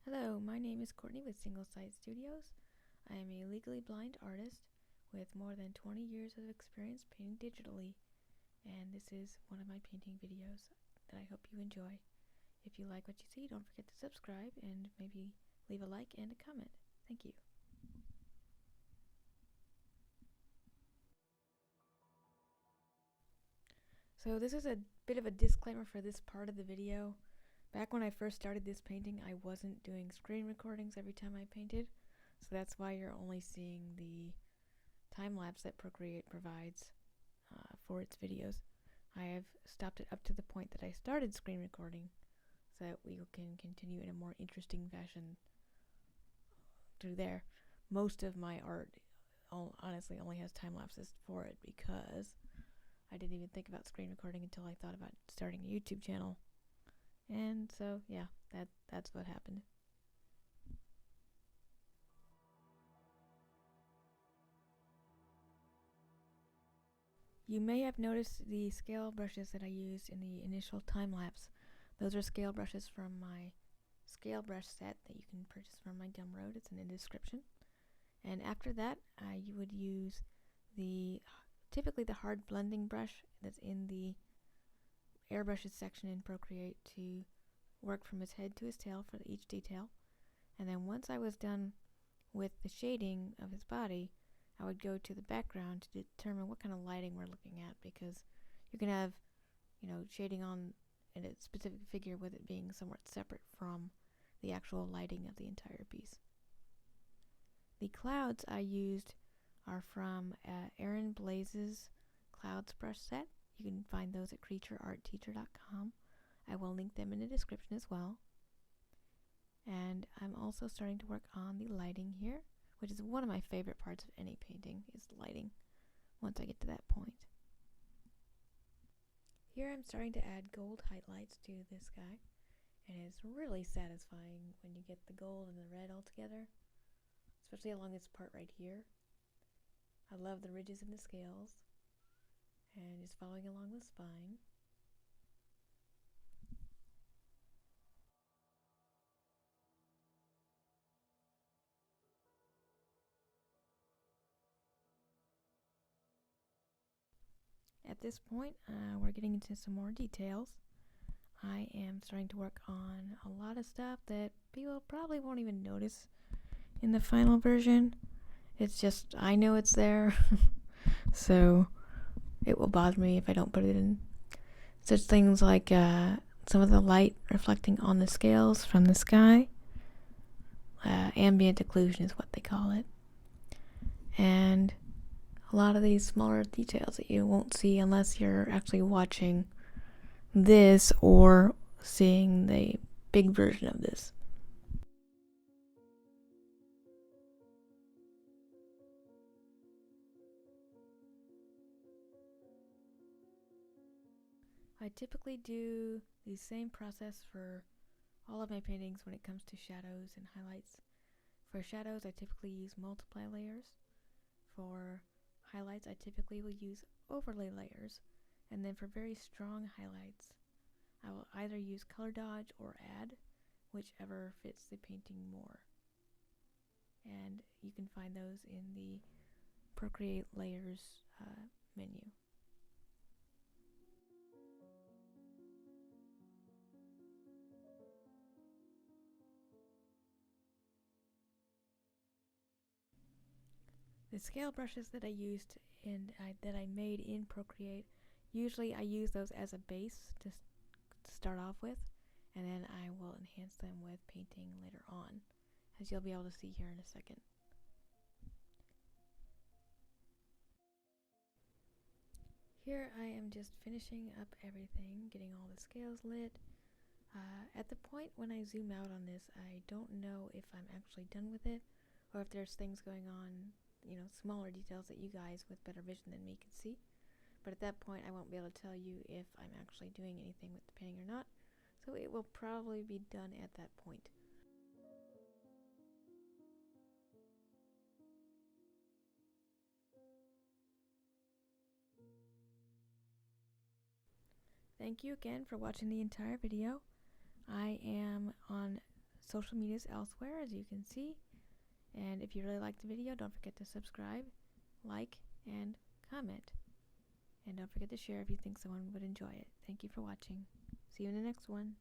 Hello, my name is Courtney with Single Site Studios. I am a legally blind artist with more than 20 years of experience painting digitally, and this is one of my painting videos that I hope you enjoy. If you like what you see, don't forget to subscribe and maybe leave a like and a comment. Thank you. So this is a bit of a disclaimer for this part of the video. Back when I first started this painting, I wasn't doing screen recordings every time I painted, so that's why you're only seeing the time-lapse that Procreate provides for its videos. I have stopped it up to the point that I started screen recording so that we can continue in a more interesting fashion through there. Most of my art honestly only has time-lapses for it because I didn't even think about screen recording until I thought about starting a YouTube channel. And so, yeah, that's what happened. You may have noticed the scale brushes that I used in the initial time-lapse. Those are scale brushes from my scale brush set that you can purchase from my Gumroad. It's in the description. And after that, you would use typically the hard blending brush that's in the airbrushes section in Procreate to work from his head to his tail for each detail. And then once I was done with the shading of his body, I would go to the background to determine what kind of lighting we're looking at, because you can have, shading on in a specific figure with it being somewhat separate from the actual lighting of the entire piece. The clouds I used are from Blaise's Clouds brush set. You can find those at creatureartteacher.com. I will link them in the description as well. And I'm also starting to work on the lighting here, which is one of my favorite parts of any painting, is lighting, once I get to that point. Here I'm starting to add gold highlights to this guy, and it's really satisfying when you get the gold and the red all together, especially along this part right here. I love the ridges in the scales, and just following along the spine. At this point, we're getting into some more details. I am starting to work on a lot of stuff that people probably won't even notice in the final version. It's just, I know it's there, so it will bother me if I don't put it in. Such things like some of the light reflecting on the scales from the sky. Ambient occlusion is what they call it. And a lot of these smaller details that you won't see unless you're actually watching this or seeing the big version of this. I typically do the same process for all of my paintings when it comes to shadows and highlights. For shadows, I typically use multiply layers. For highlights, I typically will use overlay layers. And then for very strong highlights, I will either use color dodge or add, whichever fits the painting more. And you can find those in the Procreate layers menu. The scale brushes that I used and that I made in Procreate, usually I use those as a base to start off with, and then I will enhance them with painting later on, as you'll be able to see here in a second. Here I am just finishing up everything, getting all the scales lit. At the point when I zoom out on this, I don't know if I'm actually done with it, or if there's things going on, smaller details that you guys with better vision than me can see. But at that point, I won't be able to tell you if I'm actually doing anything with the painting or not, so it will probably be done at that point. Thank you again for watching the entire video. I am on social medias elsewhere, as you can see. And if you really liked the video, don't forget to subscribe, like, and comment. And don't forget to share if you think someone would enjoy it. Thank you for watching. See you in the next one.